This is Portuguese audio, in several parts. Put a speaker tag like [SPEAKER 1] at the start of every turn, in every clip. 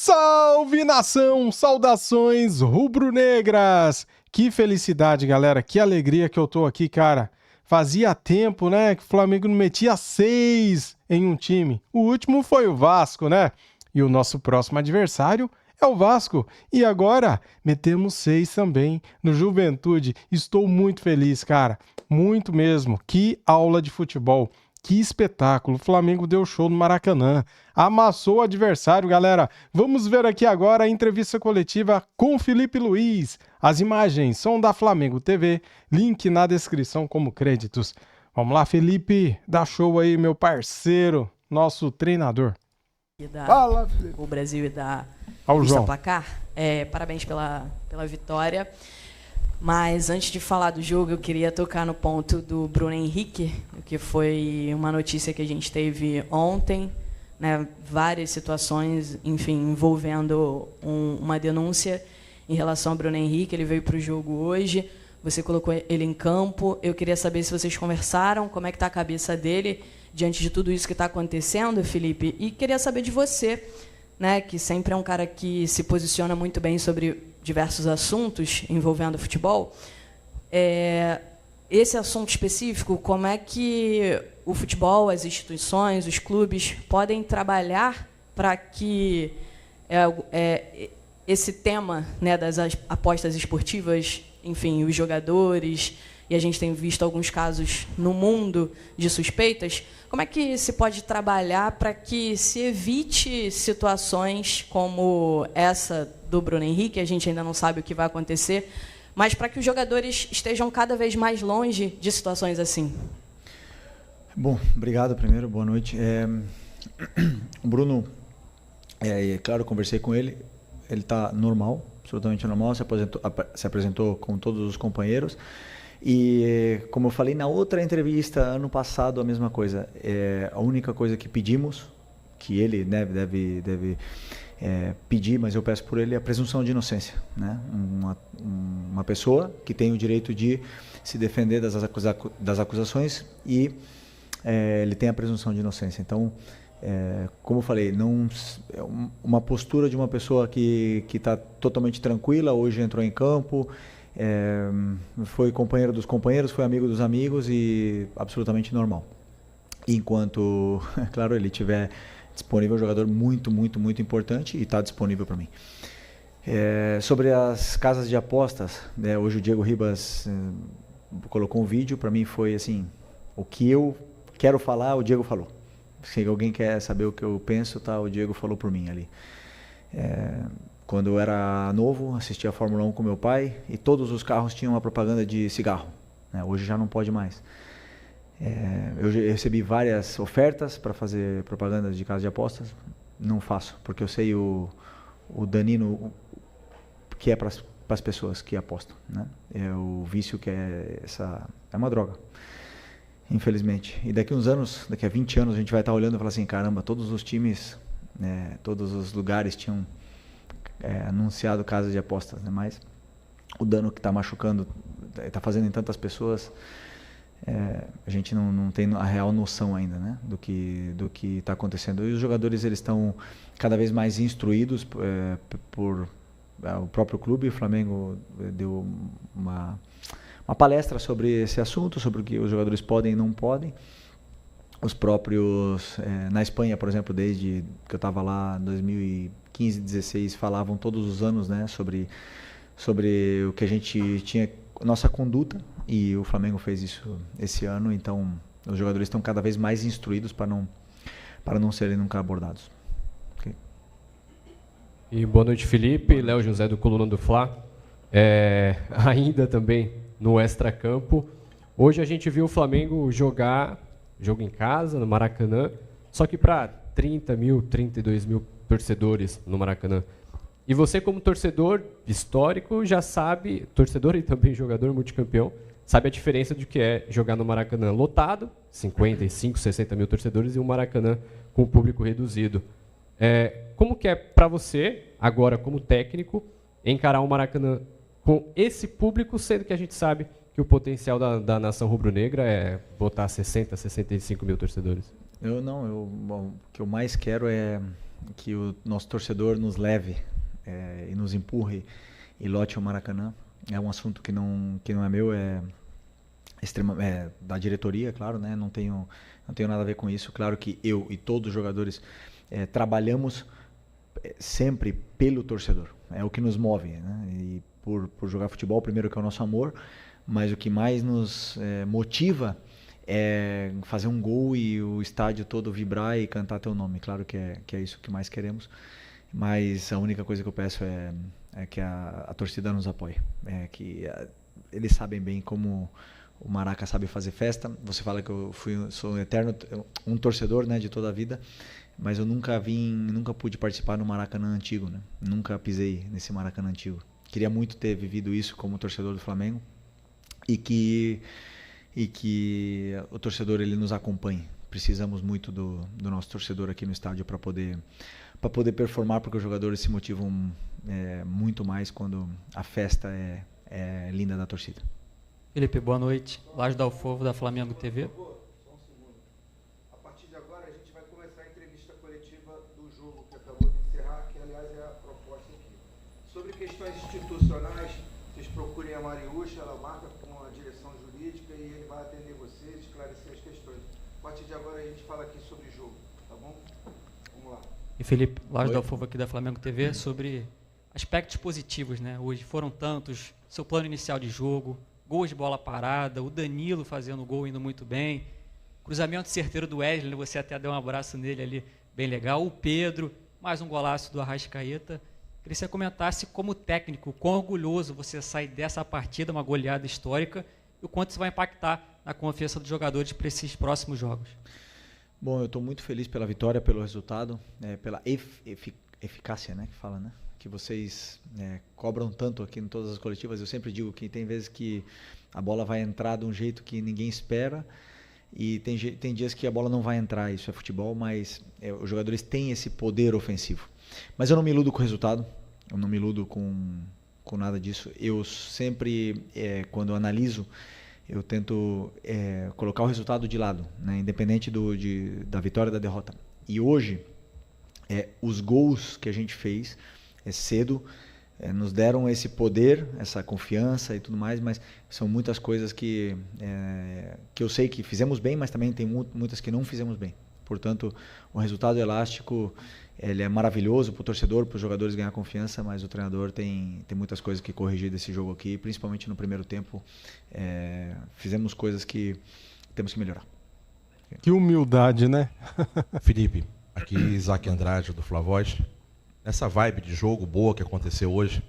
[SPEAKER 1] Salve nação, saudações rubro-negras! Que felicidade, galera, que alegria que eu tô aqui, cara. Fazia tempo, né, que o Flamengo não metia 6 em um time. O último foi o Vasco, né? E o nosso próximo adversário é o Vasco. E agora metemos 6 também no Juventude. Estou muito feliz, cara. Muito mesmo. Que aula de futebol. Que espetáculo. O Flamengo deu show no Maracanã. Amassou o adversário, galera. Vamos ver aqui agora a entrevista coletiva com Felipe Luiz. As imagens são da Flamengo TV. Link na descrição como créditos. Vamos lá, Felipe. Dá show aí, meu parceiro. Nosso treinador.
[SPEAKER 2] Fala, Felipe. O Brasil e da
[SPEAKER 1] João.
[SPEAKER 2] Placar. Parabéns pela vitória. Mas antes de falar do jogo, eu queria tocar no ponto do Bruno Henrique, que foi uma notícia que a gente teve ontem, né, várias situações, enfim, envolvendo uma denúncia em relação ao Bruno Henrique. Ele veio para o jogo hoje, você colocou ele em campo. Eu queria saber se vocês conversaram, como é que está a cabeça dele diante de tudo isso que está acontecendo, Felipe. E queria saber de você, né, que sempre é um cara que se posiciona muito bem sobre diversos assuntos envolvendo futebol. Esse assunto específico, como é que o futebol, as instituições, os clubes podem trabalhar para que esse tema, né, das apostas esportivas, enfim, os jogadores, e a gente tem visto alguns casos no mundo de suspeitas, como é que se pode trabalhar para que se evite situações como essa do Bruno Henrique? A gente ainda não sabe o que vai acontecer, mas para que os jogadores estejam cada vez mais longe de situações assim.
[SPEAKER 3] Bom, obrigado primeiro, boa noite. O Bruno, claro, eu conversei com ele, ele está normal, absolutamente normal, se apresentou com todos os companheiros. E, como eu falei na outra entrevista, ano passado, a mesma coisa. A única coisa que pedimos, que ele deve pedir, mas eu peço por ele, é a presunção de inocência, né? Uma pessoa que tem o direito de se defender das acusações e ele tem a presunção de inocência. Então, como eu falei, uma postura de uma pessoa que está totalmente tranquila, hoje entrou em campo, foi companheiro dos companheiros, foi amigo dos amigos e absolutamente normal. Enquanto, claro, ele tiver disponível, um jogador muito, muito, muito importante e está disponível para mim. Sobre as casas de apostas, hoje o Diego Ribas colocou um vídeo, para mim foi assim, o que eu quero falar, o Diego falou. Se alguém quer saber o que eu penso, tá, o Diego falou por mim ali. Quando eu era novo, assistia a Fórmula 1 com meu pai e todos os carros tinham uma propaganda de cigarro, né? Hoje já não pode mais. Eu recebi várias ofertas para fazer propaganda de casa de apostas, não faço, porque eu sei o danino que é para as pessoas que apostam, né? O vício que é uma droga, infelizmente. E daqui uns anos, daqui a 20 anos, a gente vai estar olhando e falar assim, caramba, todos os times, todos os lugares tinham anunciado casas de apostas, né? Mas o dano que está machucando, está fazendo em tantas pessoas, a gente não tem a real noção ainda, né, do que está acontecendo. E os jogadores, eles estão cada vez mais instruídos por o próprio clube. O Flamengo deu uma palestra sobre esse assunto, sobre o que os jogadores podem e não podem. Os próprios, na Espanha, por exemplo, desde que eu estava lá em 2015, 2016, falavam todos os anos, né, sobre o que a gente tinha, nossa conduta, e o Flamengo fez isso esse ano. Então os jogadores estão cada vez mais instruídos para não serem nunca abordados. Okay.
[SPEAKER 4] E boa noite, Felipe. Léo José do Coluna do Fla. Ainda também no extracampo. Hoje a gente viu o Flamengo jogar jogo em casa, no Maracanã, só que para 30 mil, 32 mil torcedores no Maracanã. E você, como torcedor histórico, já sabe, torcedor e também jogador multicampeão, sabe a diferença de que é jogar no Maracanã lotado, 55, 60 mil torcedores, e um Maracanã com público reduzido. Como que é para você, agora como técnico, encarar um Maracanã com esse público, sendo que a gente sabe que o potencial da nação rubro-negra é botar 60, 65 mil torcedores?
[SPEAKER 3] O que eu mais quero é que o nosso torcedor nos leve e nos empurre e lote o Maracanã. É um assunto que não é meu, é da diretoria, claro, né? Não tenho nada a ver com isso. Claro que eu e todos os jogadores trabalhamos sempre pelo torcedor. É o que nos move, né? E por jogar futebol, primeiro que é o nosso amor, mas o que mais nos motiva é fazer um gol e o estádio todo vibrar e cantar teu nome. Claro que é isso que mais queremos, mas a única coisa que eu peço é que a torcida nos apoie. Eles sabem bem como o Maraca sabe fazer festa. Você fala que eu sou um eterno torcedor, né, de toda a vida, mas eu nunca pude participar no Maracanã antigo, né? Nunca pisei nesse Maracanã antigo. Queria muito ter vivido isso como torcedor do Flamengo e que o torcedor ele nos acompanhe. Precisamos muito do nosso torcedor aqui no estádio para poder performar, porque os jogadores se motivam muito mais quando a festa é linda da torcida.
[SPEAKER 5] Felipe, boa noite. Laje da Alfovo, da Flamengo TV.
[SPEAKER 6] Só um segundo. A partir de agora a gente vai começar a entrevista coletiva do jogo que acabou de encerrar, que aliás é a proposta aqui. Sobre questões institucionais, vocês procurem a Mariúcha, ela marca com a direção jurídica e ele vai atender vocês, esclarecer as questões. A partir de agora a gente fala aqui sobre o jogo, tá bom? Vamos lá.
[SPEAKER 5] E Felipe, Laje da Alfovo aqui da Flamengo TV, sobre aspectos positivos, né? Hoje foram tantos, seu plano inicial de jogo, gols de bola parada, o Danilo fazendo gol, indo muito bem, cruzamento certeiro do Wesley, você até deu um abraço nele ali, bem legal, o Pedro, mais um golaço do Arrascaeta. Queria que você comentasse como técnico, quão orgulhoso você sai dessa partida, uma goleada histórica, e o quanto isso vai impactar na confiança dos jogadores para esses próximos jogos.
[SPEAKER 3] Bom, eu estou muito feliz pela vitória, pelo resultado, pela eficácia, né, que fala, né? Que vocês cobram tanto aqui em todas as coletivas. Eu sempre digo que tem vezes que a bola vai entrar de um jeito que ninguém espera e tem dias que a bola não vai entrar. Isso é futebol, mas os jogadores têm esse poder ofensivo. Mas eu não me iludo com o resultado, eu não me iludo com nada disso. Eu sempre, quando eu analiso, eu tento colocar o resultado de lado, né? Independente da vitória ou da derrota. E hoje, os gols que a gente fez cedo nos deram esse poder, essa confiança e tudo mais, mas são muitas coisas que eu sei que fizemos bem, mas também tem muitas que não fizemos bem. Portanto, o resultado elástico ele é maravilhoso para o torcedor, para os jogadores ganhar confiança, mas o treinador tem muitas coisas que corrigir desse jogo aqui, principalmente no primeiro tempo. Fizemos coisas que temos que melhorar.
[SPEAKER 1] Que humildade, né?
[SPEAKER 7] Felipe, aqui Isaac Andrade do Flavoz. Nessa vibe de jogo boa que aconteceu hoje,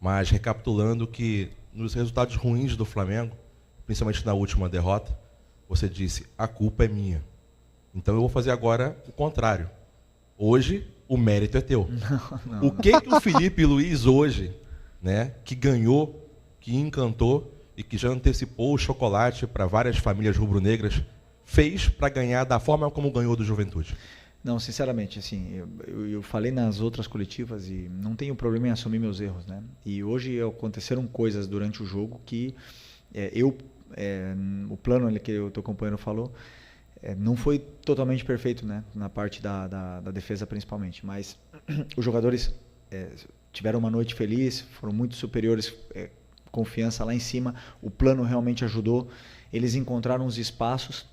[SPEAKER 7] mas recapitulando que nos resultados ruins do Flamengo, principalmente na última derrota, você disse, a culpa é minha. Então eu vou fazer agora o contrário. Hoje, o mérito é teu. Não. O que o Felipe Luiz hoje, né, que ganhou, que encantou e que já antecipou o chocolate para várias famílias rubro-negras, fez para ganhar da forma como ganhou do Juventude?
[SPEAKER 3] Não, sinceramente, assim, eu falei nas outras coletivas e não tenho problema em assumir meus erros, né? E hoje aconteceram coisas durante o jogo que o plano ali que o teu companheiro falou, não foi totalmente perfeito, né? Na parte da defesa principalmente, mas os jogadores tiveram uma noite feliz, foram muito superiores, confiança lá em cima, o plano realmente ajudou, eles encontraram os espaços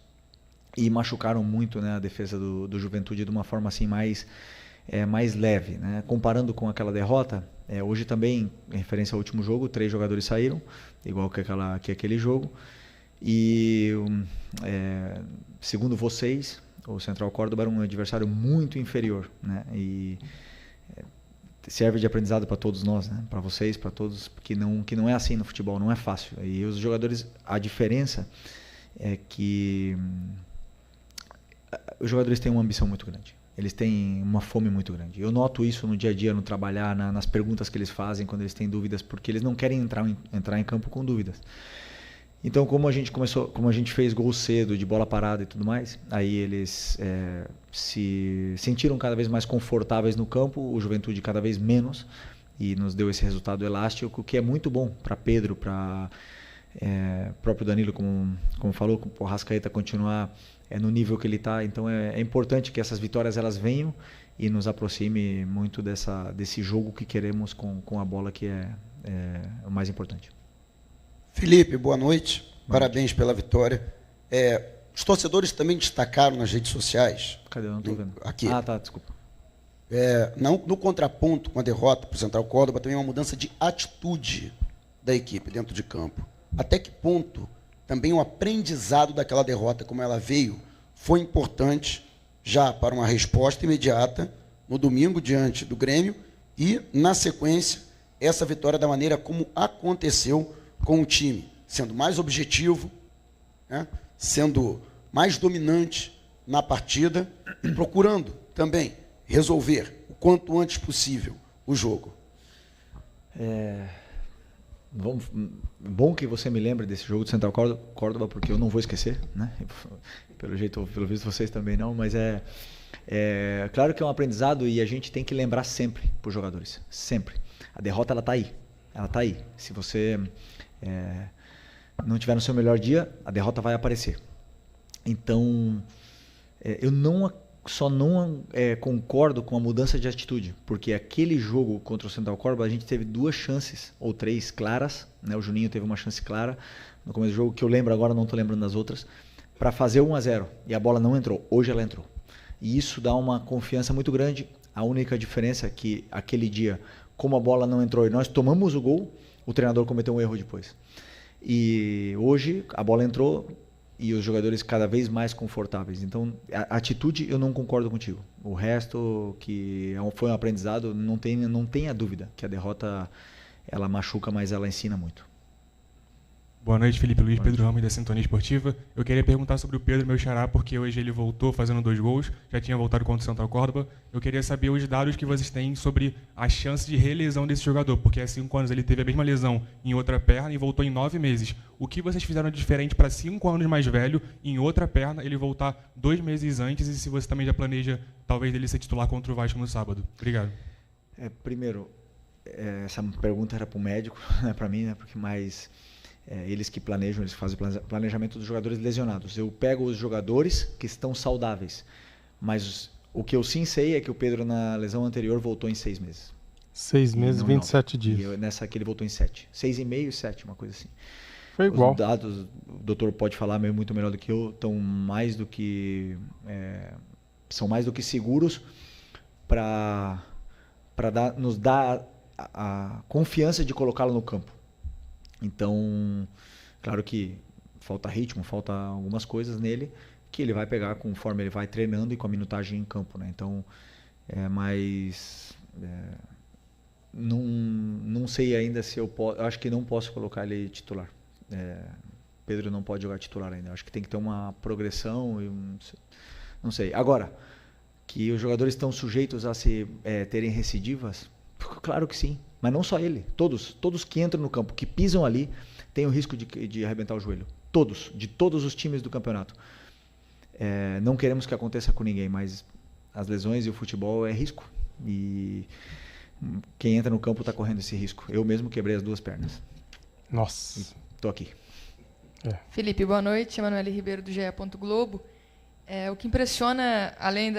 [SPEAKER 3] e machucaram muito, né, a defesa do Juventude de uma forma assim mais leve, né? Comparando com aquela derrota, hoje também, em referência ao último jogo, 3 jogadores saíram, igual que aquele jogo, e segundo vocês, o Central Córdoba era um adversário muito inferior, né? E serve de aprendizado para todos nós, né? Para vocês, para todos, que não é assim no futebol, não é fácil. E os jogadores, a diferença é que os jogadores têm uma ambição muito grande. Eles têm uma fome muito grande. Eu noto isso no dia a dia, no trabalhar, nas perguntas que eles fazem quando eles têm dúvidas, porque eles não querem entrar em campo com dúvidas. Então, como a gente fez gol cedo, de bola parada e tudo mais, aí eles se sentiram cada vez mais confortáveis no campo, o Juventude cada vez menos, e nos deu esse resultado elástico, que é muito bom para Pedro, para próprio Danilo, como falou, o Arrascaeta continuar no nível que ele está. Então é importante que essas vitórias elas venham e nos aproxime muito desse jogo que queremos com a bola, que é o mais importante.
[SPEAKER 8] Felipe, boa noite. Parabéns pela vitória. Os torcedores também destacaram nas redes sociais.
[SPEAKER 3] Cadê? Eu não estou vendo.
[SPEAKER 8] Aqui.
[SPEAKER 3] Ah, tá, desculpa.
[SPEAKER 8] No contraponto com a derrota para o Central Córdoba, também uma mudança de atitude da equipe dentro de campo. Até que ponto também o aprendizado daquela derrota, como ela veio, foi importante já para uma resposta imediata no domingo diante do Grêmio e, na sequência, essa vitória da maneira como aconteceu com o time, sendo mais objetivo, né, sendo mais dominante na partida e procurando também resolver o quanto antes possível o jogo.
[SPEAKER 3] Bom que você me lembre desse jogo do Central Córdoba, porque eu não vou esquecer, né? Pelo visto vocês também não, mas claro que é um aprendizado e a gente tem que lembrar sempre para os jogadores, sempre. A derrota ela está aí. Se você não tiver no seu melhor dia, a derrota vai aparecer. Então, eu só não concordo com a mudança de atitude, porque aquele jogo contra o Central Córdoba a gente teve 2 chances, ou 3 claras, né? O Juninho teve uma chance clara no começo do jogo, que eu lembro agora, não estou lembrando das outras, para fazer 1-0, e a bola não entrou. Hoje ela entrou. E isso dá uma confiança muito grande. A única diferença é que aquele dia, como a bola não entrou e nós tomamos o gol, o treinador cometeu um erro depois. E hoje a bola entrou e os jogadores cada vez mais confortáveis. Então, a atitude eu não concordo contigo. O resto, que foi um aprendizado, não tenha dúvida que a derrota ela machuca, mas ela ensina muito.
[SPEAKER 9] Boa noite, Felipe Luiz, Pedro Ramos da Sintonia Esportiva. Eu queria perguntar sobre o Pedro, meu xará, porque hoje ele voltou fazendo 2 gols, já tinha voltado contra o Central Córdoba. Eu queria saber os dados que vocês têm sobre a chance de relesão desse jogador, porque há 5 anos ele teve a mesma lesão em outra perna e voltou em 9 meses. O que vocês fizeram de diferente para 5 anos mais velho, em outra perna, ele voltar 2 meses antes, e se você também já planeja, talvez, ele ser titular contra o Vasco no sábado? Obrigado.
[SPEAKER 3] Primeiro, essa pergunta era para o médico, não é para mim, né? Porque eles que planejam, eles fazem planejamento dos jogadores lesionados. Eu pego os jogadores que estão saudáveis, mas o que eu sim sei é que o Pedro na lesão anterior voltou em 6 meses.
[SPEAKER 1] 6 meses, 27 dias.
[SPEAKER 3] E nessa aqui ele voltou em 7. 6,5 e 7, uma coisa assim.
[SPEAKER 1] Foi igual.
[SPEAKER 3] Os dados, o doutor pode falar muito melhor do que eu, são mais do que seguros para nos dar a confiança de colocá-lo no campo. Então, claro que falta ritmo, falta algumas coisas nele que ele vai pegar conforme ele vai treinando e com a minutagem em campo, né? Então, não sei ainda se eu posso. Eu acho que não posso colocar ele titular. Pedro não pode jogar titular ainda. Eu acho que tem que ter uma progressão. Não sei. Agora, que os jogadores estão sujeitos a terem recidivas, claro que sim. Mas não só ele, todos que entram no campo, que pisam ali, têm o risco de arrebentar o joelho. Todos, de todos os times do campeonato. Não queremos que aconteça com ninguém, mas as lesões e o futebol é risco. E quem entra no campo está correndo esse risco. Eu mesmo quebrei as 2 pernas.
[SPEAKER 1] Nossa.
[SPEAKER 3] Estou aqui.
[SPEAKER 10] Felipe, boa noite. Emanuele Ribeiro, do GE. Globo. O que impressiona, além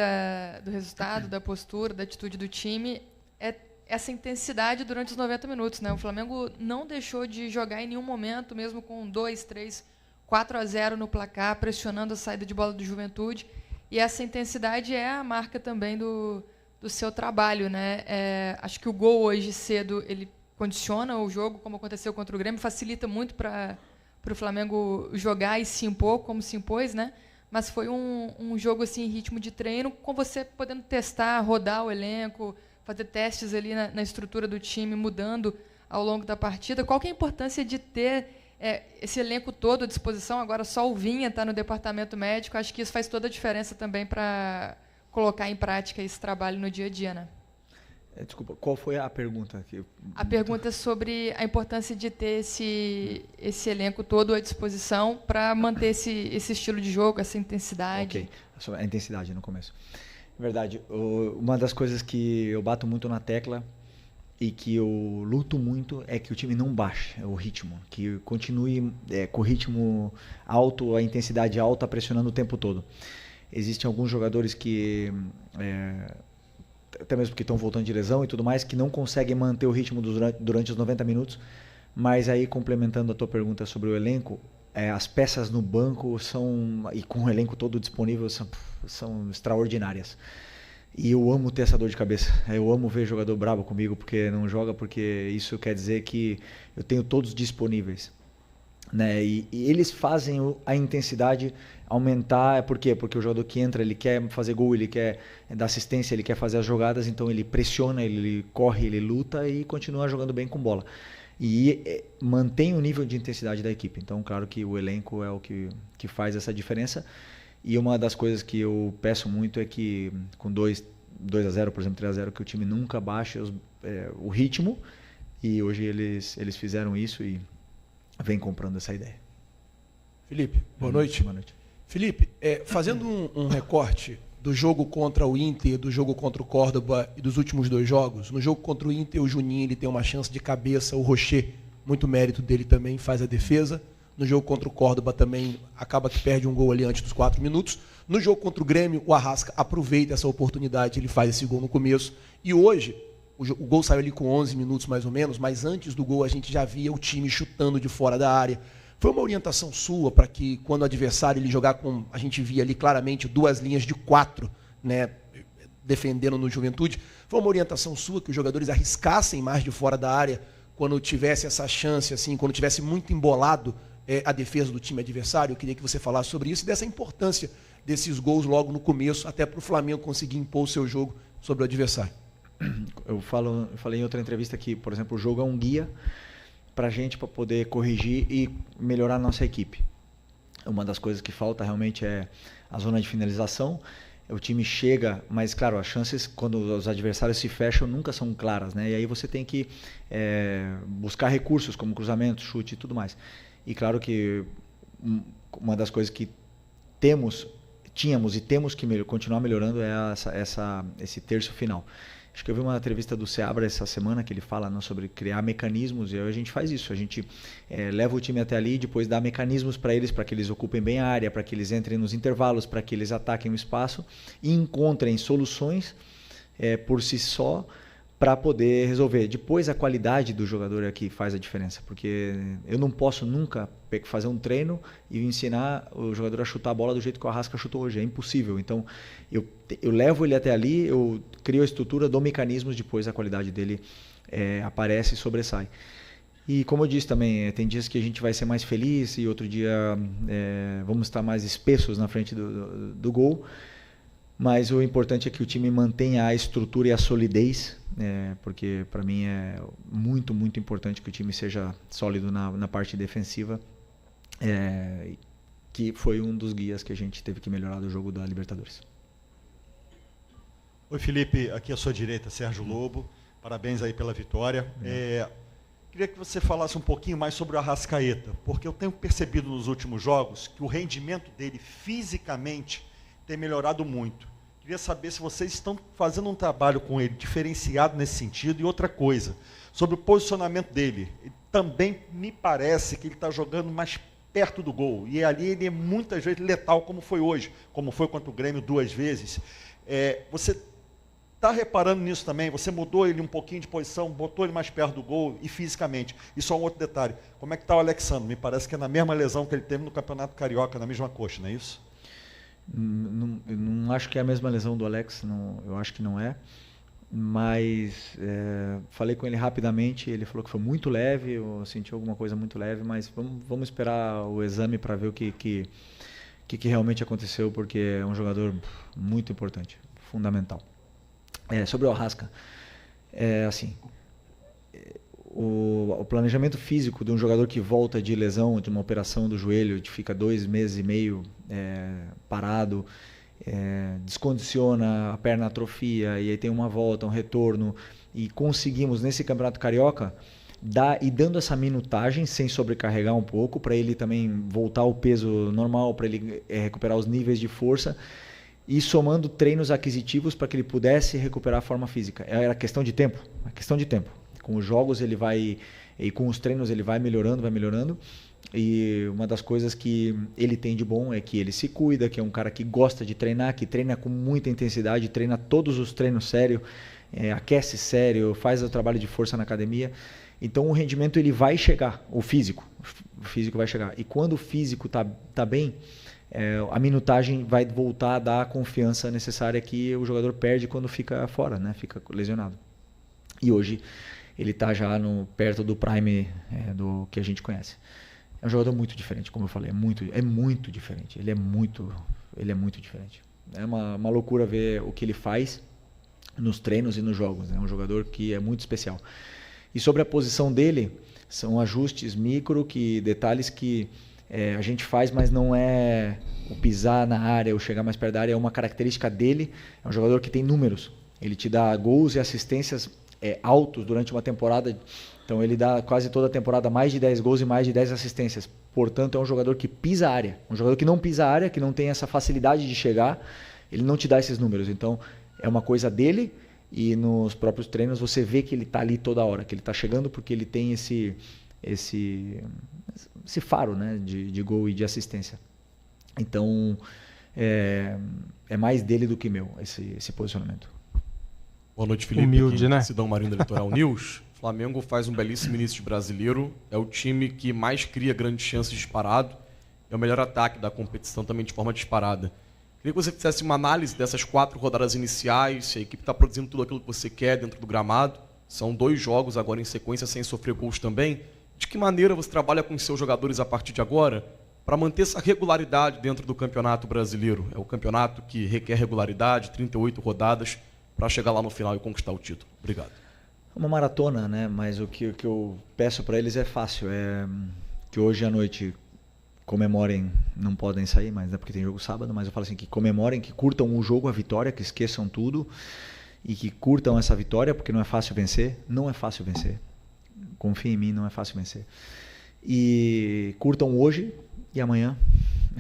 [SPEAKER 10] do resultado, da postura, da atitude do time, é essa intensidade durante os 90 minutos, né? O Flamengo não deixou de jogar em nenhum momento, mesmo com 2, 3, 4-0 no placar, pressionando a saída de bola do Juventude. E essa intensidade é a marca também do seu trabalho, né? Acho que o gol hoje cedo ele condiciona o jogo, como aconteceu contra o Grêmio, facilita muito para o Flamengo jogar e se impor, como se impôs, né? Mas foi um jogo assim, em ritmo de treino, com você podendo testar, rodar o elenco, fazer testes ali na estrutura do time, mudando ao longo da partida. Qual que é a importância de ter esse elenco todo à disposição? Agora só o Vinha está no departamento médico. Acho que isso faz toda a diferença também para colocar em prática esse trabalho no dia a dia, né?
[SPEAKER 3] Desculpa, qual foi a pergunta?
[SPEAKER 10] A pergunta é sobre a importância de ter esse elenco todo à disposição para manter esse estilo de jogo, essa intensidade.
[SPEAKER 3] Ok, sobre a intensidade no começo. Verdade. Uma das coisas que eu bato muito na tecla e que eu luto muito é que o time não baixe o ritmo, que continue com o ritmo alto, a intensidade alta, pressionando o tempo todo. Existem alguns jogadores que até mesmo porque estão voltando de lesão e tudo mais, que não conseguem manter o ritmo durante os 90 minutos. Mas aí, complementando a tua pergunta sobre o elenco, as peças no banco e com o elenco todo disponível, são extraordinárias. E eu amo ter essa dor de cabeça. Eu amo ver jogador bravo comigo porque não joga, porque isso quer dizer que eu tenho todos disponíveis. Né? E eles fazem a intensidade aumentar. Por quê? Porque o jogador que entra, ele quer fazer gol, ele quer dar assistência, ele quer fazer as jogadas, então ele pressiona, ele corre, ele luta e continua jogando bem com bola. E mantém o nível de intensidade da equipe. Então, claro que o elenco é o que faz essa diferença. E uma das coisas que eu peço muito é que com 2-0, por exemplo, 3-0, que o time nunca baixe o ritmo. E hoje eles fizeram isso e vem comprando essa ideia.
[SPEAKER 11] Felipe, boa noite.
[SPEAKER 3] Boa noite.
[SPEAKER 11] Felipe, fazendo um recorte do jogo contra o Inter, do jogo contra o Córdoba e dos últimos 2 jogos, no jogo contra o Inter, o Juninho ele tem uma chance de cabeça, o Rocher, muito mérito dele também, faz a defesa. No jogo contra o Córdoba também acaba que perde um gol ali antes dos 4 minutos. No jogo contra o Grêmio, o Arrasca aproveita essa oportunidade, ele faz esse gol no começo. E hoje, o gol saiu ali com 11 minutos mais ou menos, mas antes do gol a gente já via o time chutando de fora da área. Foi uma orientação sua para que quando o adversário ele jogar com... A gente via ali claramente 2 linhas de 4, né, defendendo no Juventude. Foi uma orientação sua que os jogadores arriscassem mais de fora da área quando tivesse essa chance, assim, quando tivesse muito embolado a defesa do time adversário. Eu queria que você falasse sobre isso e dessa importância desses gols logo no começo, até para o Flamengo conseguir impor o seu jogo sobre o adversário.
[SPEAKER 3] Eu falei em outra entrevista que, por exemplo, o jogo é um guia para a gente, para poder corrigir e melhorar a nossa equipe. Uma das coisas que falta realmente é a zona de finalização. O time chega, mas claro, as chances quando os adversários se fecham nunca são claras, né? E aí você tem que buscar recursos como cruzamento, chute e tudo mais. E claro que uma das coisas que tínhamos e temos que continuar melhorando é esse terço final. Acho que eu vi uma entrevista do Seabra essa semana que ele fala sobre criar mecanismos, e aí a gente faz isso. A gente leva o time até ali e depois dá mecanismos para que eles ocupem bem a área, para que eles entrem nos intervalos, para que eles ataquem o espaço e encontrem soluções por si só para poder resolver. Depois a qualidade do jogador é que faz a diferença, porque eu não posso nunca fazer um treino e ensinar o jogador a chutar a bola do jeito que o Arrasca chutou hoje, é impossível. Então eu levo ele até ali, eu crio a estrutura, dou mecanismos, depois a qualidade dele aparece e sobressai. E como eu disse também, tem dias que a gente vai ser mais feliz e outro dia vamos estar mais espessos na frente do gol. Mas o importante é que o time mantenha a estrutura e a solidez, porque para mim é muito, muito importante que o time seja sólido na parte defensiva, que foi um dos guias que a gente teve que melhorar do jogo da Libertadores.
[SPEAKER 12] Oi, Felipe, aqui à sua direita, Sérgio Lobo, parabéns aí pela vitória. Queria que você falasse um pouquinho mais sobre o Arrascaeta, porque eu tenho percebido nos últimos jogos que o rendimento dele fisicamente tem melhorado muito. Queria saber se vocês estão fazendo um trabalho com ele diferenciado nesse sentido. E outra coisa, sobre o posicionamento dele. Também me parece que ele está jogando mais perto do gol. E ali ele é muitas vezes letal, como foi hoje, como foi contra o Grêmio 2 vezes. Você está reparando nisso também? Você mudou ele um pouquinho de posição, botou ele mais perto do gol e fisicamente. E só um outro detalhe, como é que está o Alexandre? Me parece que é na mesma lesão que ele teve no Campeonato Carioca, na mesma coxa, não é isso?
[SPEAKER 3] Eu não acho que é a mesma lesão do Alex, eu acho que não é, mas falei com ele rapidamente, ele falou que foi muito leve, eu senti alguma coisa muito leve, mas vamos esperar o exame para ver o que realmente aconteceu, porque é um jogador muito importante, fundamental. Sobre o Arrasca, o planejamento físico de um jogador que volta de lesão, de uma operação do joelho, que fica 2 meses e meio parado, descondiciona, a perna atrofia, e aí tem uma volta, um retorno, e conseguimos nesse Campeonato Carioca dando essa minutagem sem sobrecarregar um pouco, para ele também voltar ao peso normal, para ele recuperar os níveis de força, e somando treinos aquisitivos para que ele pudesse recuperar a forma física. Era questão de tempo, Com os jogos ele vai, e com os treinos ele vai melhorando, E uma das coisas que ele tem de bom é que ele se cuida, que é um cara que gosta de treinar, que treina com muita intensidade, treina todos os treinos sério, aquece sério, faz o trabalho de força na academia. Então o rendimento ele vai chegar, o físico vai chegar. E quando o físico tá bem, a minutagem vai voltar a dar a confiança necessária que o jogador perde quando fica fora, né? Fica lesionado. E hoje ele está já perto do prime do que a gente conhece. É um jogador muito diferente, como eu falei, é muito diferente. Ele é muito diferente. É uma loucura ver o que ele faz nos treinos e nos jogos. É um jogador que é muito especial. E sobre a posição dele, são ajustes micro, detalhes que a gente faz, mas não é o pisar na área ou chegar mais perto da área, é uma característica dele. É um jogador que tem números. Ele te dá gols e assistências altos durante uma temporada. Então ele dá quase toda a temporada mais de 10 gols e mais de 10 assistências. Portanto, é um jogador que pisa a área. Um jogador que não pisa a área, que não tem essa facilidade de chegar, ele não te dá esses números. Então, é uma coisa dele, e nos próprios treinos você vê que ele está ali toda hora, que ele está chegando porque ele tem esse faro, né, de gol e de assistência. Então, é mais dele do que meu, esse posicionamento.
[SPEAKER 13] Boa noite, Felipe.
[SPEAKER 1] Humilde, né?
[SPEAKER 13] Sidão Marinho da Litoral News. Flamengo faz um belíssimo início de brasileiro. É o time que mais cria grandes chances disparado. É o melhor ataque da competição também de forma disparada. Queria que você fizesse uma análise dessas 4 rodadas iniciais. Se a equipe está produzindo tudo aquilo que você quer dentro do gramado. São 2 jogos agora em sequência sem sofrer gols também. De que maneira você trabalha com seus jogadores a partir de agora para manter essa regularidade dentro do Campeonato Brasileiro? É o campeonato que requer regularidade, 38 rodadas, para chegar lá no final e conquistar o título. Obrigado.
[SPEAKER 3] Uma maratona, né? Mas o que eu peço para eles é fácil. É que hoje à noite comemorem, não podem sair, mas é porque tem jogo sábado, mas eu falo assim, que comemorem, que curtam o jogo, a vitória, que esqueçam tudo e que curtam essa vitória, porque não é fácil vencer. Não é fácil vencer. Confia em mim, não é fácil vencer. E curtam hoje e amanhã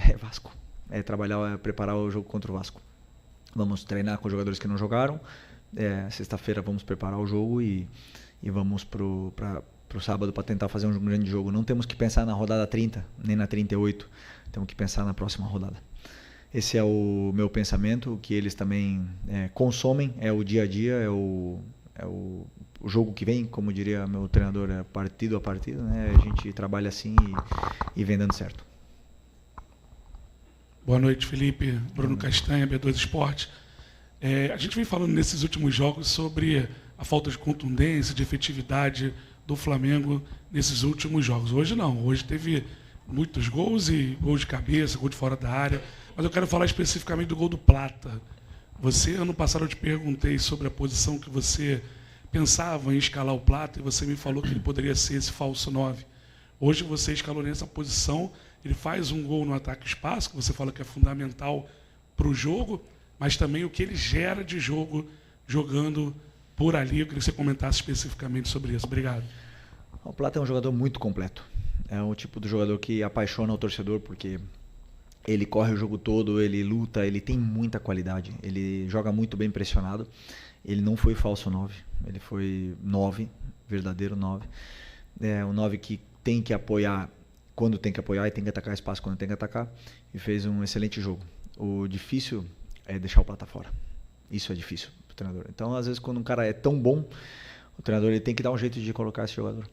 [SPEAKER 3] é Vasco. É trabalhar, é preparar o jogo contra o Vasco. Vamos treinar com os jogadores que não jogaram. Sexta-feira vamos preparar o jogo e vamos pro sábado para tentar fazer um grande jogo. Não temos que pensar na rodada 30, nem na 38. Temos que pensar na próxima rodada. Esse é o meu pensamento, o que eles também consomem, é o dia a dia, é o jogo que vem, como diria meu treinador, é partido a partido, né? A gente trabalha assim e vem dando certo.
[SPEAKER 14] Boa noite, Felipe. Bruno Castanha, B2 Esporte. A gente vem falando nesses últimos jogos sobre a falta de contundência, de efetividade do Flamengo nesses últimos jogos. Hoje não. Hoje teve muitos gols e gols de cabeça, gol de fora da área. Mas eu quero falar especificamente do gol do Plata. Ano passado eu te perguntei sobre a posição que você pensava em escalar o Plata e você me falou que ele poderia ser esse falso 9. Hoje você escalou nessa posição, ele faz um gol no ataque espaço, que você fala que é fundamental para o jogo, mas também o que ele gera de jogo jogando por ali. Eu queria que você comentasse especificamente sobre isso. Obrigado.
[SPEAKER 3] O Plata é um jogador muito completo. É o tipo de jogador que apaixona o torcedor, porque ele corre o jogo todo, ele luta, ele tem muita qualidade, ele joga muito bem pressionado. Ele não foi falso 9, ele foi 9, verdadeiro 9. É um 9 que tem que apoiar quando tem que apoiar e tem que atacar espaço quando tem que atacar. E fez um excelente jogo. O difícil é deixar o Plata fora. Isso é difícil para o treinador. Então, às vezes, quando um cara é tão bom, o treinador ele tem que dar um jeito de colocar esse jogador.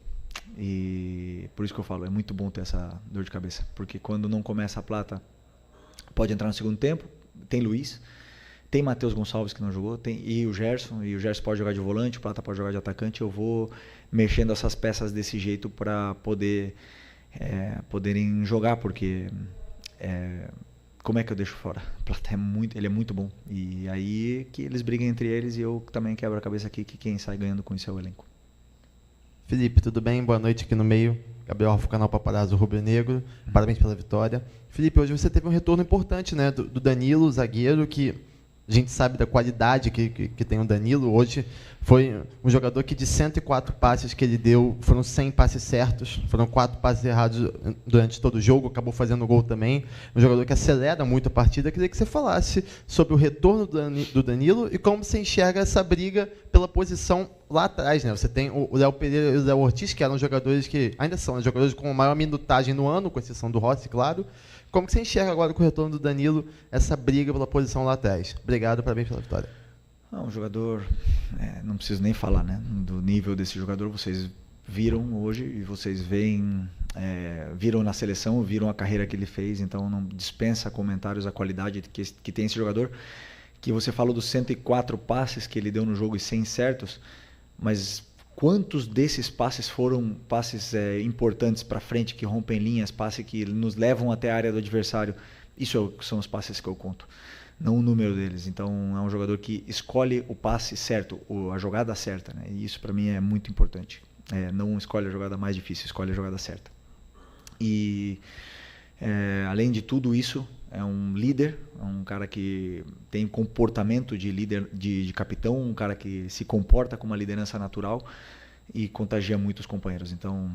[SPEAKER 3] E por isso que eu falo, é muito bom ter essa dor de cabeça. Porque quando não começa a Plata, pode entrar no segundo tempo. Tem Luiz, tem Matheus Gonçalves que não jogou, e o Gerson pode jogar de volante, o Plata pode jogar de atacante. Eu vou mexendo essas peças desse jeito para poderem jogar, porque como é que eu deixo fora? O Plata ele é muito bom. E aí que eles brigam entre eles e eu também quebro a cabeça aqui que quem sai ganhando com isso é o elenco.
[SPEAKER 15] Felipe, tudo bem? Boa noite aqui no meio. Gabriel Rafa, canal Paparazzo Rubro Negro. Parabéns pela vitória. Felipe, hoje você teve um retorno importante, né, do Danilo, zagueiro, que A gente sabe da qualidade que tem o Danilo. Hoje foi um jogador que de 104 passes que ele deu, foram 100 passes certos, foram 4 passes errados durante todo o jogo, acabou fazendo gol também. Um jogador que acelera muito a partida. Eu queria que você falasse sobre o retorno do Danilo e como você enxerga essa briga pela posição lá atrás, né? Você tem o Léo Pereira e o Léo Ortiz, que eram jogadores que ainda são jogadores com maior minutagem no ano, com exceção do Rossi, claro. Como que você enxerga agora com o retorno do Danilo essa briga pela posição lá atrás? Obrigado, parabéns pela vitória.
[SPEAKER 3] Um jogador, não preciso nem falar, né? Do nível desse jogador, vocês viram hoje e vocês veem, viram na seleção, viram a carreira que ele fez, então não dispensa comentários a qualidade que tem esse jogador. Que você falou dos 104 passes que ele deu no jogo e 100 certos, mas quantos desses passes foram passes importantes para frente, que rompem linhas, passes que nos levam até a área do adversário? Isso são os passes que eu conto, não o número deles. Então é um jogador que escolhe o passe certo, a jogada certa, né? E isso para mim é muito importante. Não escolhe a jogada mais difícil, escolhe a jogada certa. E além de tudo isso, é um líder, é um cara que tem comportamento de líder, de capitão, um cara que se comporta com uma liderança natural e contagia muito os companheiros. Então,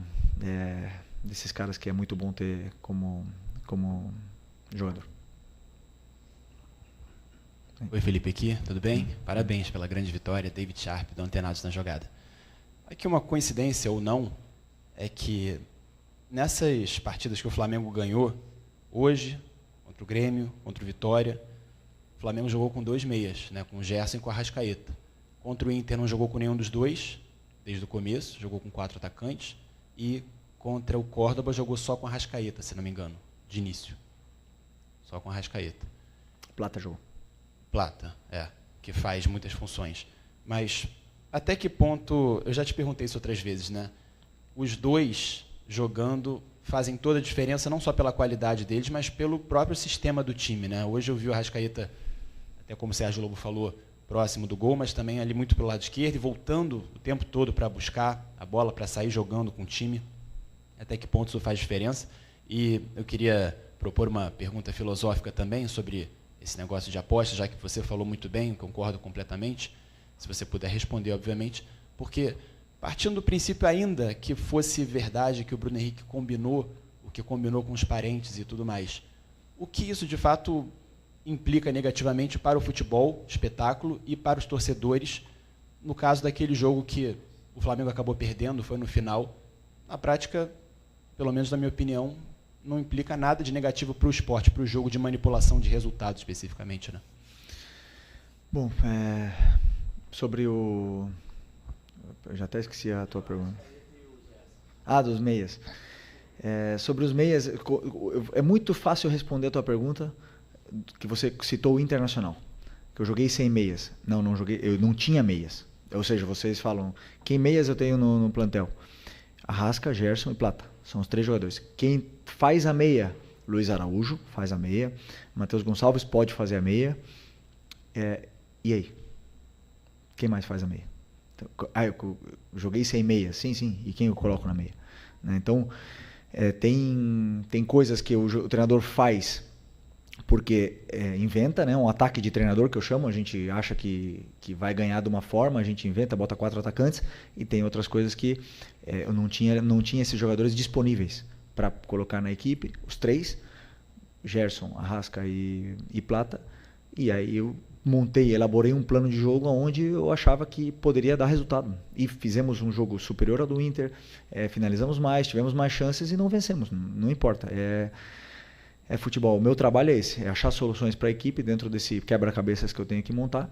[SPEAKER 3] desses caras que é muito bom ter como jogador.
[SPEAKER 16] Oi, Felipe aqui, tudo bem? Parabéns pela grande vitória, David Sharp, do Antenados na jogada. Aqui uma coincidência ou não, é que nessas partidas que o Flamengo ganhou, hoje, contra o Grêmio, contra o Vitória, o Flamengo jogou com 2 meias, né, com o Gerson e com a Arrascaeta. Contra o Inter não jogou com nenhum dos dois, desde o começo, jogou com 4 atacantes, e contra o Córdoba jogou só com a Arrascaeta, se não me engano, de início. Só com a Arrascaeta.
[SPEAKER 3] Plata jogou.
[SPEAKER 16] Plata, que faz muitas funções. Mas até que ponto, eu já te perguntei isso outras vezes, né? Os dois jogando fazem toda a diferença, não só pela qualidade deles, mas pelo próprio sistema do time, né? Hoje eu vi o Arrascaeta, até como o Sérgio Lobo falou, próximo do gol, mas também ali muito pelo lado esquerdo e voltando o tempo todo para buscar a bola, para sair jogando com o time. Até que ponto isso faz diferença? E eu queria propor uma pergunta filosófica também sobre esse negócio de aposta, já que você falou muito bem, concordo completamente, se você puder responder, obviamente, porque partindo do princípio ainda que fosse verdade que o Bruno Henrique combinou, o que combinou com os parentes e tudo mais, o que isso de fato implica negativamente para o futebol, espetáculo, e para os torcedores, no caso daquele jogo que o Flamengo acabou perdendo, foi no final, na prática, pelo menos na minha opinião, não implica nada de negativo para o esporte, para o jogo de manipulação de resultados especificamente, né?
[SPEAKER 3] Bom, sobre o... Eu já até esqueci a tua pergunta. Dos meias. Sobre os meias, é muito fácil responder a tua pergunta, que você citou o Internacional, que eu joguei sem meias. Não joguei, eu não tinha meias. Ou seja, vocês falam, quem meias eu tenho no plantel? Arrasca, Gerson e Plata. São os 3 jogadores. Quem faz a meia? Luiz Araújo faz a meia. Matheus Gonçalves pode fazer a meia. E aí? Quem mais faz a meia? Eu joguei sem meia, sim. E quem eu coloco na meia? Então, tem coisas que o treinador faz porque inventa, né? Um ataque de treinador que eu chamo. A gente acha que vai ganhar de uma forma, a gente inventa, bota 4 atacantes. E tem outras coisas que eu não tinha esses jogadores disponíveis para colocar na equipe. Os 3, Gerson, Arrasca e Plata. E aí eu elaborei um plano de jogo onde eu achava que poderia dar resultado. E fizemos um jogo superior ao do Inter, finalizamos mais, tivemos mais chances e não vencemos. Não importa. É futebol. O meu trabalho é esse, é achar soluções para a equipe dentro desse quebra-cabeças que eu tenho que montar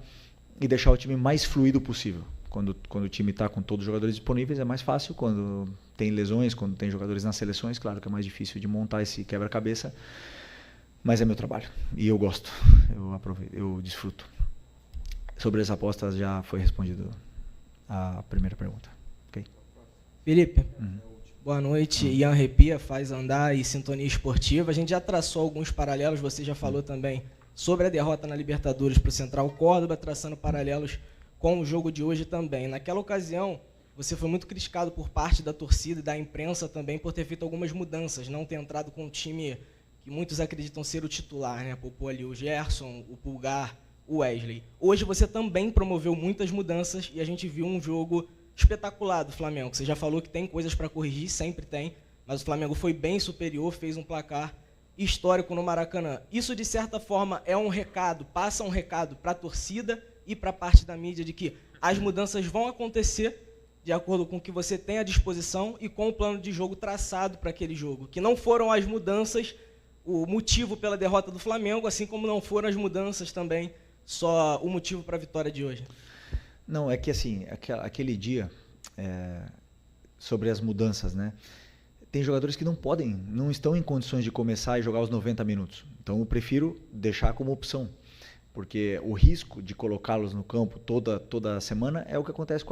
[SPEAKER 3] e deixar o time mais fluido possível. Quando o time está com todos os jogadores disponíveis é mais fácil. Quando tem lesões, quando tem jogadores nas seleções, claro que é mais difícil de montar esse quebra-cabeça. Mas é meu trabalho e eu gosto, eu aproveito, eu desfruto. Sobre as apostas já foi respondido a primeira pergunta. Okay?
[SPEAKER 17] Felipe, boa noite. Ian Repia, Faz Andar e Sintonia Esportiva. A gente já traçou alguns paralelos, você já falou também sobre a derrota na Libertadores para o Central Córdoba, traçando paralelos com o jogo de hoje também. Naquela ocasião, você foi muito criticado por parte da torcida e da imprensa também por ter feito algumas mudanças, não ter entrado com um time que muitos acreditam ser o titular, né? Poupou ali o Gerson, o Pulgar, o Wesley. Hoje você também promoveu muitas mudanças e a gente viu um jogo espetacular do Flamengo. Você já falou que tem coisas para corrigir, sempre tem, mas o Flamengo foi bem superior, fez um placar histórico no Maracanã. Isso, de certa forma, é um recado, passa um recado para a torcida e para a parte da mídia de que as mudanças vão acontecer de acordo com o que você tem à disposição e com o plano de jogo traçado para aquele jogo. Que não foram as mudanças o motivo pela derrota do Flamengo, assim como não foram as mudanças também só o motivo para a vitória de hoje.
[SPEAKER 3] Não, é que assim, aquele dia, sobre as mudanças, né? Tem jogadores que não estão em condições de começar e jogar os 90 minutos. Então eu prefiro deixar como opção. Porque o risco de colocá-los no campo toda semana é o que aconteceu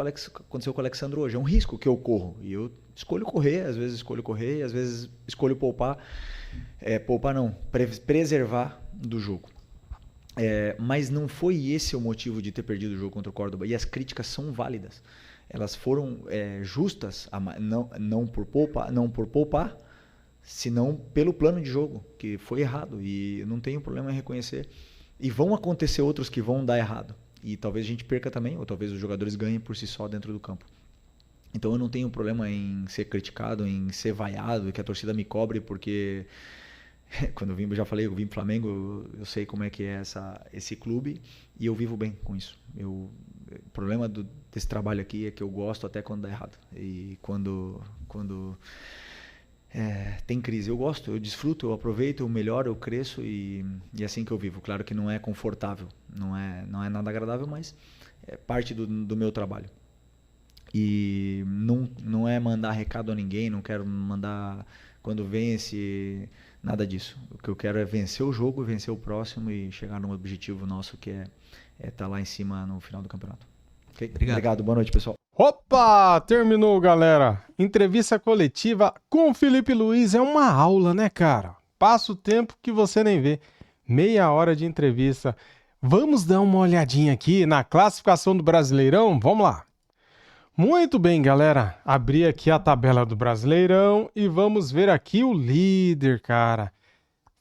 [SPEAKER 3] com o Alexandre hoje. É um risco que eu corro. E eu escolho correr, às vezes escolho correr, às vezes escolho poupar. Poupar não, preservar do jogo. Mas não foi esse o motivo de ter perdido o jogo contra o Córdoba. E as críticas são válidas. Elas foram justas, não por poupar, senão pelo plano de jogo, que foi errado. E eu não tenho problema em reconhecer. E vão acontecer outros que vão dar errado. E talvez a gente perca também, ou talvez os jogadores ganhem por si só dentro do campo. Então eu não tenho problema em ser criticado, em ser vaiado, que a torcida me cobre, porque quando eu vim pro Flamengo, eu sei como é que é esse clube e eu vivo bem com isso. O problema desse trabalho aqui é que eu gosto até quando dá errado. E quando tem crise, eu gosto, eu desfruto, eu aproveito, eu melhoro, eu cresço e é assim que eu vivo. Claro que não é confortável, não é nada agradável, mas é parte do meu trabalho. E não é mandar recado a ninguém, não quero mandar quando vence, nada disso. O que eu quero é vencer o jogo, vencer o próximo e chegar num objetivo nosso que é estar lá em cima no final do campeonato. Okay? Obrigado, boa noite, pessoal.
[SPEAKER 1] Opa, terminou, galera. Entrevista coletiva com o Felipe Luiz é uma aula, né, cara? Passa o tempo que você nem vê. Meia hora de entrevista. Vamos dar uma olhadinha aqui na classificação do Brasileirão? Vamos lá. Muito bem, galera. Abri aqui a tabela do Brasileirão e vamos ver aqui o líder, cara.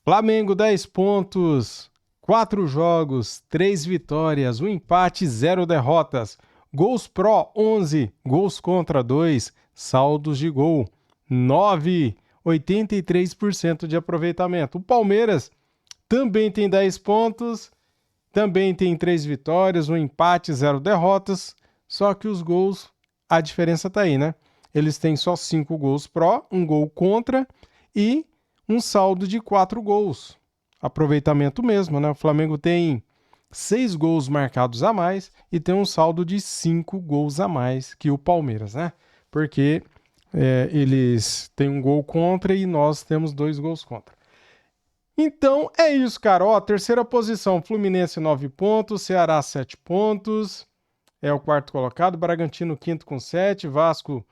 [SPEAKER 1] Flamengo, 10 pontos, 4 jogos, 3 vitórias, 1 empate, 0 derrotas. Gols pró, 11, gols contra, 2, saldos de gol, 9, 83% de aproveitamento. O Palmeiras também tem 10 pontos, também tem 3 vitórias, 1 empate, 0 derrotas, só que os gols, a diferença tá aí, né? Eles têm só 5 gols pró, 1 gol contra e um saldo de 4 gols. Aproveitamento mesmo, né? O Flamengo tem 6 gols marcados a mais e tem um saldo de 5 gols a mais que o Palmeiras, né? Porque eles têm 1 gol contra e nós temos 2 gols contra. Então é isso, cara. Ó, terceira posição, Fluminense 9 pontos, Ceará 7 pontos, é o quarto colocado, Bragantino quinto com 7, Vasco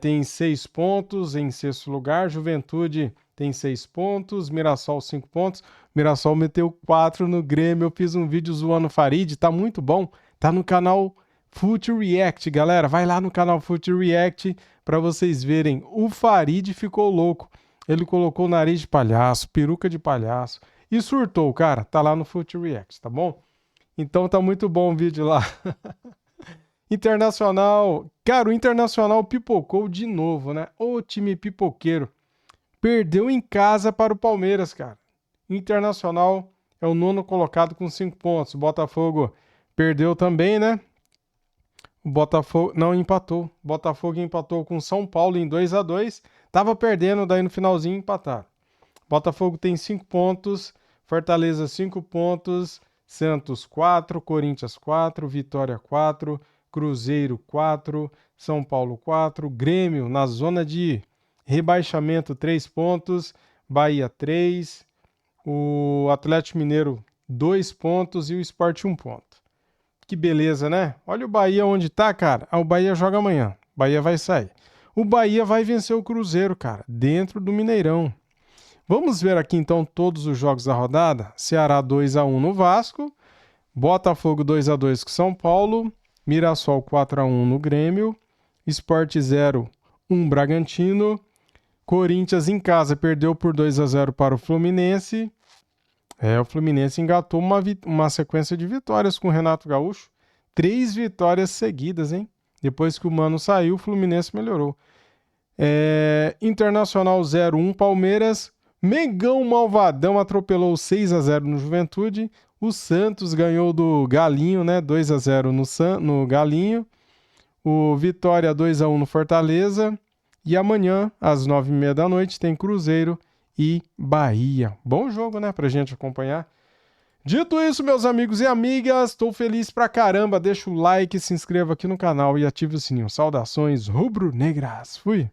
[SPEAKER 1] tem 6 pontos em sexto lugar, Juventude tem 6 pontos, Mirassol 5 pontos, Mirassol meteu 4 no Grêmio, eu fiz um vídeo zoando o Farid, tá muito bom, tá no canal Fute React, galera, vai lá no canal Fute React pra vocês verem, o Farid ficou louco, ele colocou nariz de palhaço, peruca de palhaço e surtou, cara, tá lá no Fute React, tá bom? Então tá muito bom o vídeo lá. Internacional, cara, o Internacional pipocou de novo, né? Ô time pipoqueiro. Perdeu em casa para o Palmeiras, cara. Internacional é o 9º colocado com 5 pontos. O Botafogo perdeu também, né? O Botafogo não empatou. O Botafogo empatou com São Paulo em 2-2. Tava perdendo, daí no finalzinho empataram. Botafogo tem 5 pontos. Fortaleza 5 pontos. Santos 4, Corinthians 4, Vitória 4, Cruzeiro 4, São Paulo 4, Grêmio na zona de rebaixamento 3 pontos, Bahia 3, o Atlético Mineiro 2 pontos e o Sport 1 ponto. Que beleza, né? Olha o Bahia onde tá, cara. O Bahia joga amanhã, o Bahia vai sair. O Bahia vai vencer o Cruzeiro, cara, dentro do Mineirão. Vamos ver aqui então todos os jogos da rodada. Ceará 2-1 no Vasco, Botafogo 2-2 com São Paulo, Mirassol 4-1 no Grêmio, Sport 0-1 Bragantino, Corinthians em casa perdeu por 2-0 para o Fluminense, O Fluminense engatou uma sequência de vitórias com o Renato Gaúcho. 3 vitórias seguidas, hein? Depois que o Mano saiu, o Fluminense melhorou. Internacional 0-1, Palmeiras. Mengão malvadão atropelou 6-0 no Juventude. O Santos ganhou do Galinho, né? 2-0 no Galinho. O Vitória 2-1 no Fortaleza. E amanhã, às 9h30 da noite, tem Cruzeiro e Bahia. Bom jogo, né? Pra gente acompanhar. Dito isso, meus amigos e amigas, estou feliz pra caramba. Deixa o like, se inscreva aqui no canal e ative o sininho. Saudações rubro-negras. Fui!